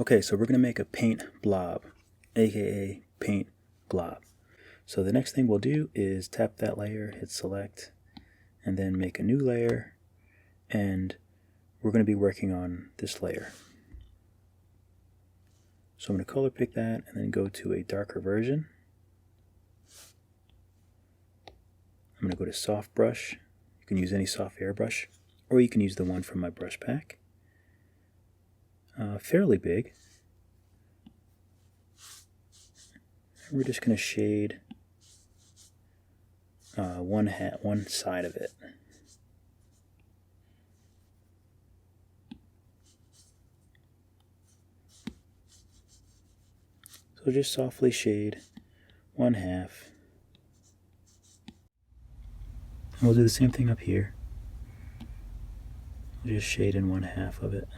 Okay, so we're going to make a paint blob, aka paint glob. So the next thing we'll do is tap that layer, hit select, and then make a new layer, and we're going to be working on this layer. So I'm going to color pick that and then go to a darker version. I'm going to go to soft brush. You can use any soft airbrush, or you can use the one from my brush pack. Fairly big. And we're just going to shade one side of it. So just softly shade one half. And we'll do the same thing up here. We'll just shade in one half of it.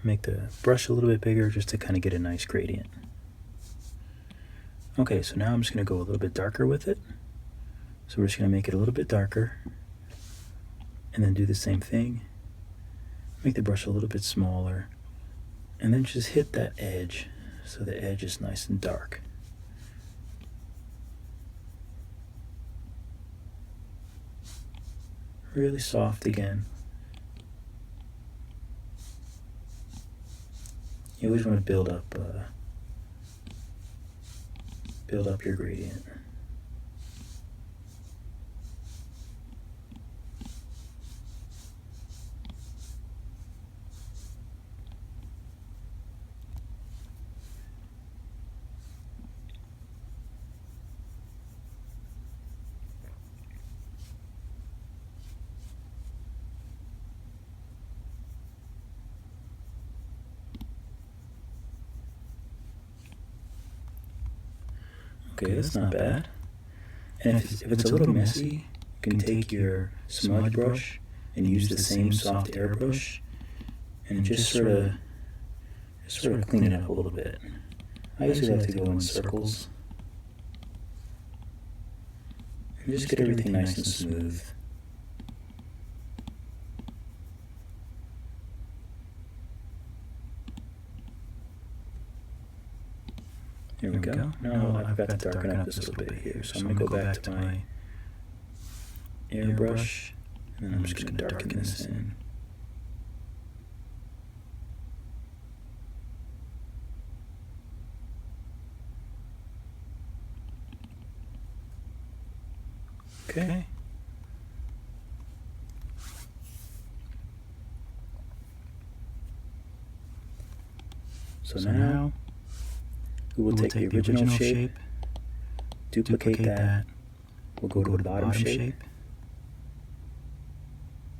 Make the brush a little bit bigger just to kind of get a nice gradient. Okay, so now I'm just going to go a little bit darker with it. So we're just going to make it a little bit darker. And then do the same thing. Make the brush a little bit smaller. And then just hit that edge so the edge is nice and dark. Really soft again. You always want to build up your gradient. Okay, that's not bad. And if it's a little messy, you can take your smudge brush and use the same soft airbrush and just sort of clean it up a little bit. I usually like to go in circles and just get everything nice and smooth. Here we go. Now I've got to darken up this a little bit here. So I'm going to go back to my airbrush, and then I'm just going to darken this in. Okay. So now we will take the original shape, duplicate that, we'll go to the bottom shape,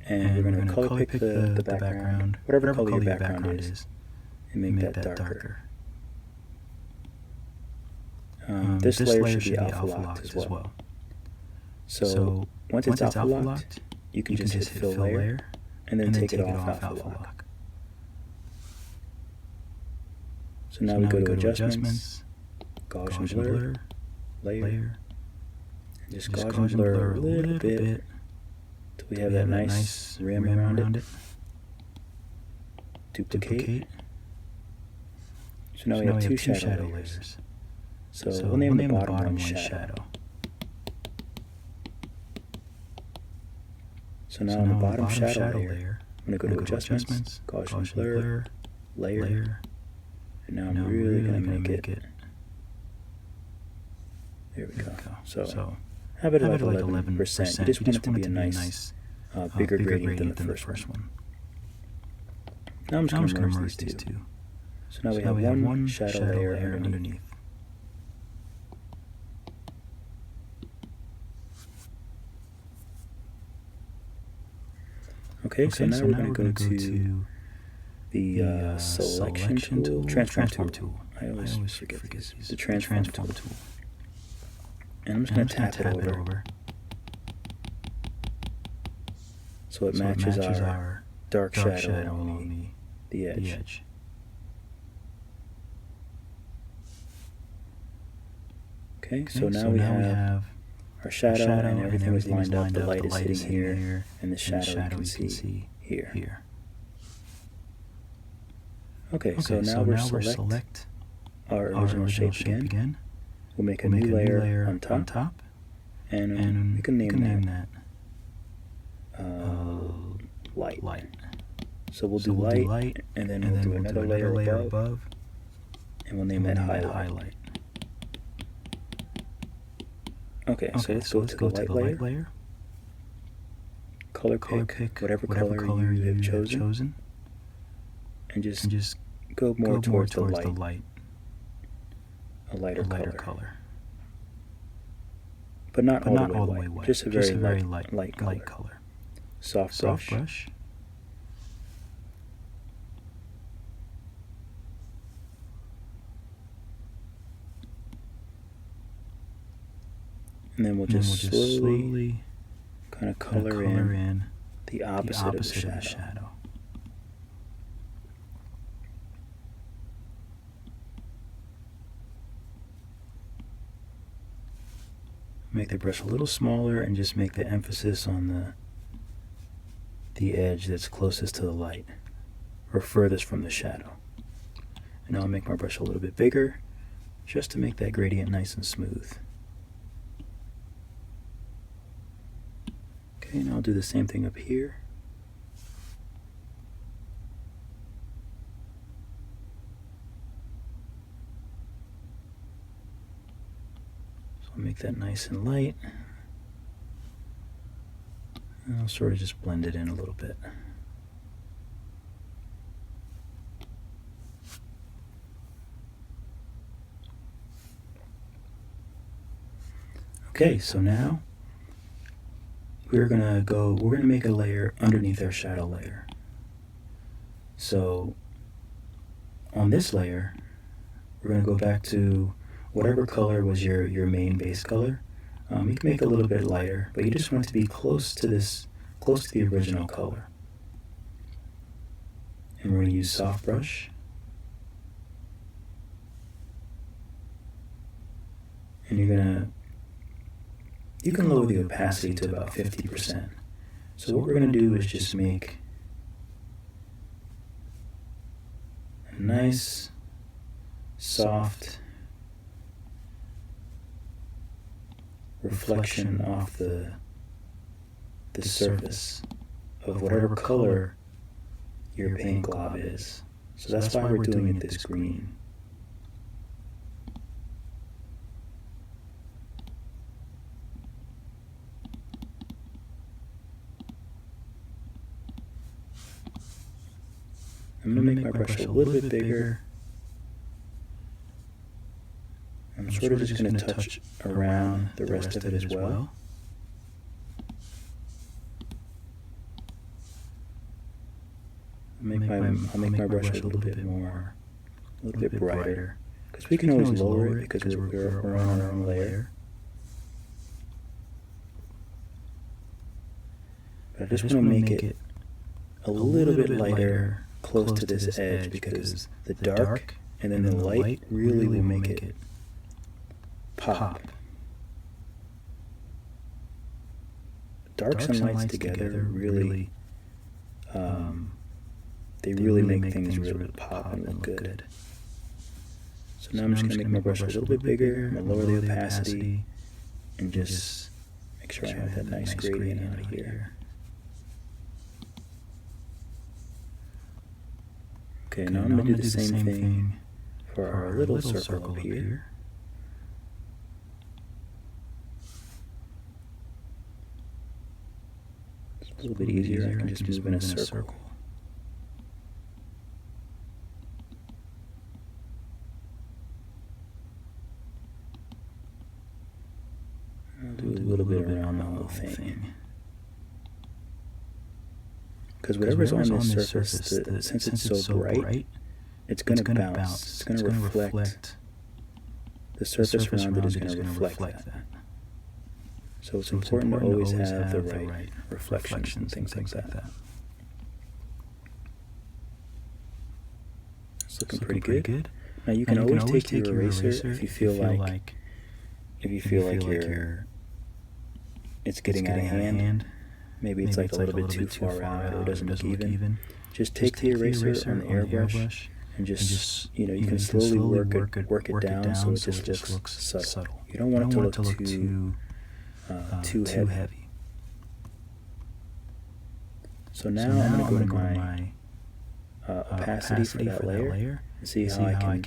and we're going to color pick the background, whatever color your background is, and make that darker. This layer should be alpha locked as well. So once it's alpha locked, you can just hit fill layer, and then take it off alpha lock. So now we go to Adjustments, Gaussian Blur, Layer, and just Gaussian Blur a little bit till we have that nice rim around it. Duplicate. So now we have two shadow layers. So we'll name the bottom one Shadow. So now on the bottom shadow layer, I'm going to go to Adjustments, Gaussian Blur, Layer. And now I'm really going to make it. There we go. So have it at like 11%. You just want it to be a nice, bigger gradient than the first one. Now I'm just going to merge these two. So now we have one shadow layer underneath. Okay, so now we're going to go to the selection tool, transform tool. I always forget this. The transform tool. And I'm just going to tap it over. So it matches our dark shadow along the edge. Okay, so now we have our shadow and everything is lined up. The light is hitting here, and the shadow you can see here. Okay, so now we'll select our original shape again. We'll make a new layer on top, and we can name that light. So we'll do light, and then we'll do another layer above, and we'll name that highlight. Okay, so let's go to the light layer. Color pick whatever color you have chosen, and just go more towards the light. A lighter color. But not all the way white. Just a very light color. Soft brush. And then we'll just slowly kind of color in the opposite of the shadow. Make the brush a little smaller and just make the emphasis on the edge that's closest to the light or furthest from the shadow. And I'll make my brush a little bit bigger just to make that gradient nice and smooth. Okay, and I'll do the same thing up here. I'll make that nice and light, and I'll sort of just blend it in a little bit. Okay, so now we're gonna make a layer underneath our shadow layer. So on this layer, we're gonna go back to whatever color was your main base color. You can make it a little bit lighter, but you just want it to be close to the original color. And we're going to use soft brush. And you can lower the opacity to about 50%. So what we're going to do is just make a nice, soft reflection off the surface of whatever color your paint glob is. So that's why we're doing it this green. I'm going to make my brush a little bit bigger. I'm sort of just going to touch around the rest of it as well. I'll make my brush a little bit brighter. Because we can always lower it because we're on our own layer. But I just want to make it a little bit lighter close to this edge because the dark and then the light really will make it pop. Darks and lights together really, they really make things really pop and look good. So now I'm just going to make my brush a little bit bigger, I'm going to lower the opacity, and just make sure I have that nice gradient out of here. Okay, now I'm going to do the same thing for our little circle up here. It's a little bit easier, I can just move in a circle. I'll do a little bit around the whole thing. Because whatever's on this surface, since it's so bright, it's going to bounce. It's going to reflect. The surface around it is going to reflect that. So it's important to always have the right reflections and things like that. It's looking pretty good. Now you can always take your eraser if you feel like if you feel like it's getting out of hand, maybe it's like a little bit too far out or it doesn't look even, just take the eraser on the airbrush and just, you can slowly work it down so it just looks subtle. You don't want it to look too heavy. So now I'm going to go to my opacity for that layer and see how I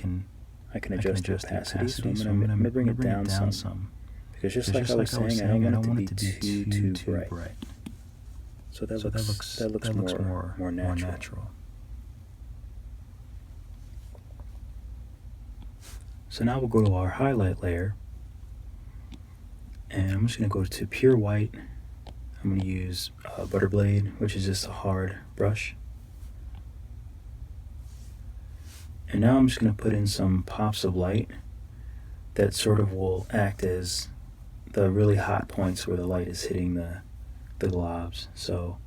can adjust the opacity. So I'm going to bring it down some. Because just like I was saying, I don't want it to be too bright. So that looks more natural. So now we'll go to our highlight layer, and I'm just going to go to pure white. I'm going to use butter blade, which is just a hard brush. And now I'm just going to put in some pops of light that sort of will act as the really hot points where the light is hitting the globs. So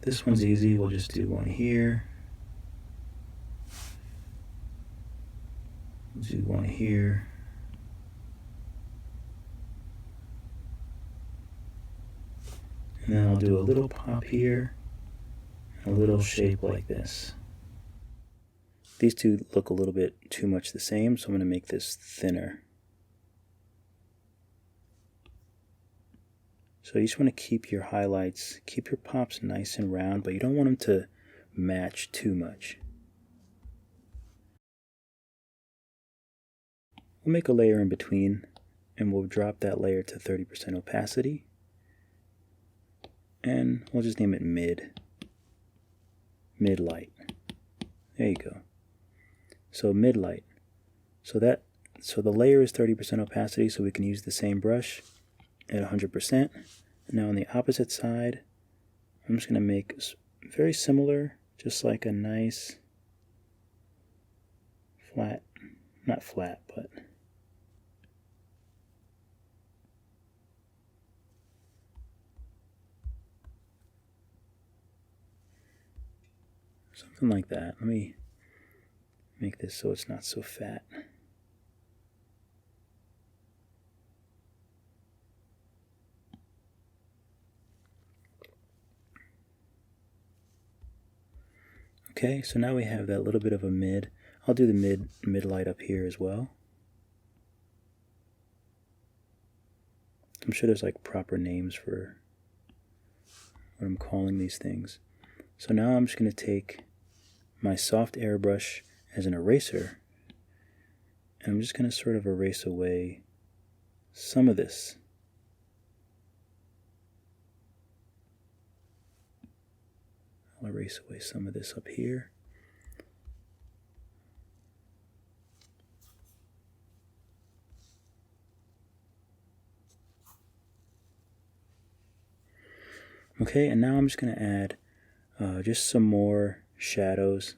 this one's easy. We'll just do one here. Do one here. And then I'll do a little pop here, and a little shape like this. These two look a little bit too much the same, so I'm going to make this thinner. So you just want to keep your highlights, keep your pops nice and round, but you don't want them to match too much. We'll make a layer in between, and we'll drop that layer to 30% opacity. And we'll just name it mid light. There you go. So mid light. So the layer is 30% opacity, so we can use the same brush at 100%. Now on the opposite side, I'm just going to make very similar, just like a nice flat, not flat, but something like that. Let me make this so it's not so fat. Okay, so now we have that little bit of a mid. I'll do the mid light up here as well. I'm sure there's like proper names for what I'm calling these things. So now I'm just going to take my soft airbrush as an eraser, and I'm just going to sort of erase away some of this. I'll erase away some of this up here. Okay, and now I'm just going to add just some more shadows,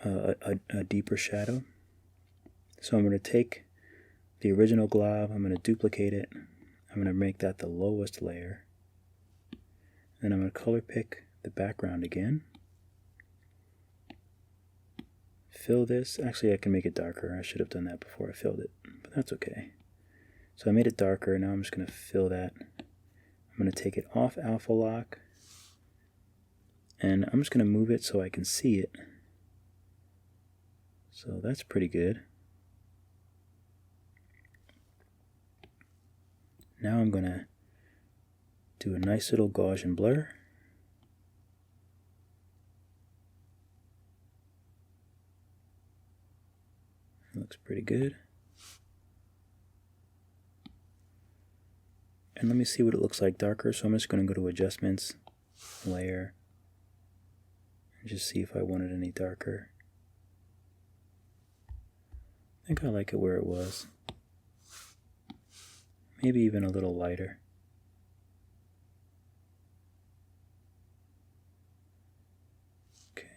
a deeper shadow. So I'm going to take the original glob, I'm going to duplicate it, I'm going to make that the lowest layer, then I'm going to color pick the background again, fill this. Actually, I can make it darker. I should have done that before I filled it, but that's okay. So I made it darker. Now I'm just going to fill that. I'm going to take it off alpha lock, and I'm just going to move it so I can see it. So that's pretty good. Now I'm going to do a nice little Gaussian blur. Looks pretty good. And let me see what it looks like darker. So I'm just going to go to Adjustments, Layer, and just see if I want it any darker. I think I like it where it was. Maybe even a little lighter. Okay.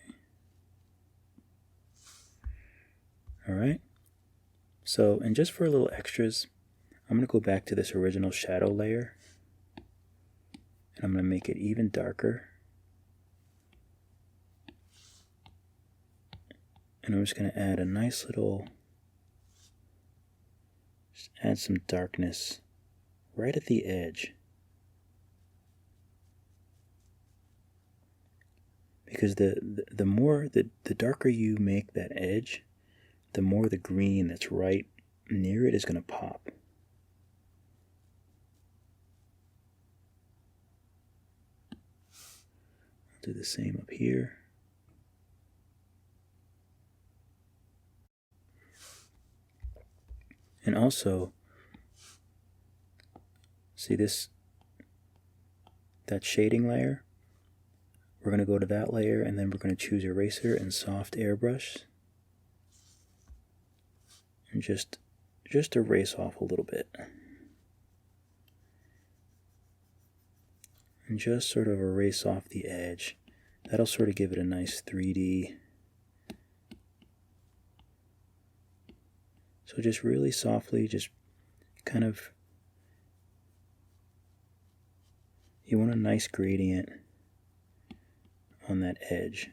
Alright. So, and just for a little extras, I'm going to go back to this original shadow layer, and I'm going to make it even darker. And I'm just going to add a nice little Just add some darkness right at the edge. Because the darker you make that edge, the more the green that's right near it is going to pop. I'll do the same up here. And also, see that shading layer? We're going to go to that layer, and then we're going to choose Eraser and Soft Airbrush. And just erase off a little bit. And just sort of erase off the edge. That'll sort of give it a nice 3D. So just really softly, just kind of, you want a nice gradient on that edge.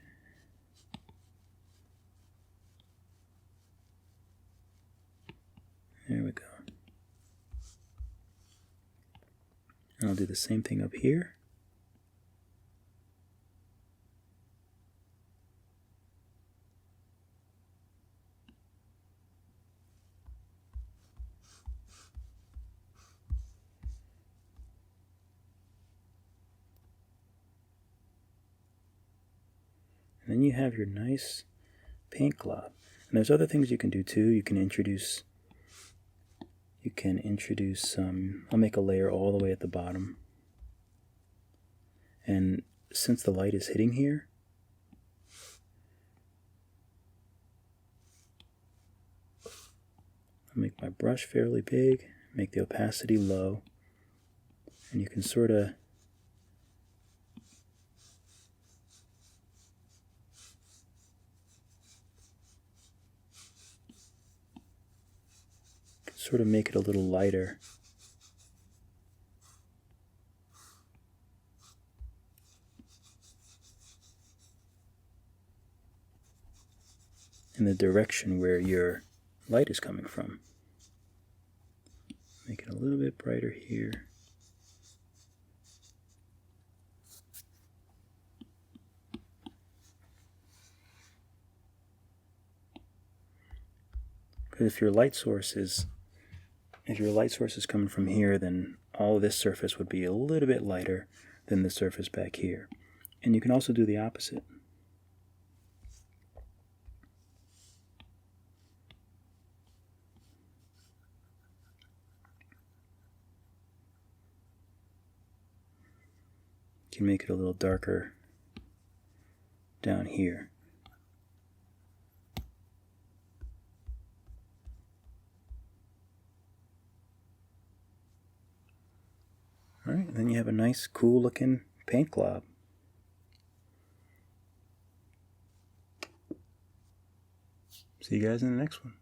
There we go. And I'll do the same thing up here. And then you have your nice paint glob. And there's other things you can do too. You can introduce I'll make a layer all the way at the bottom. And since the light is hitting here, I'll make my brush fairly big, make the opacity low, and you can sort of make it a little lighter. In the direction where your light is coming from. Make it a little bit brighter here. Because if your light source is coming from here, then all of this surface would be a little bit lighter than the surface back here. And you can also do the opposite. You can make it a little darker down here. Alright, and then you have a nice, cool looking paint glob. See you guys in the next one.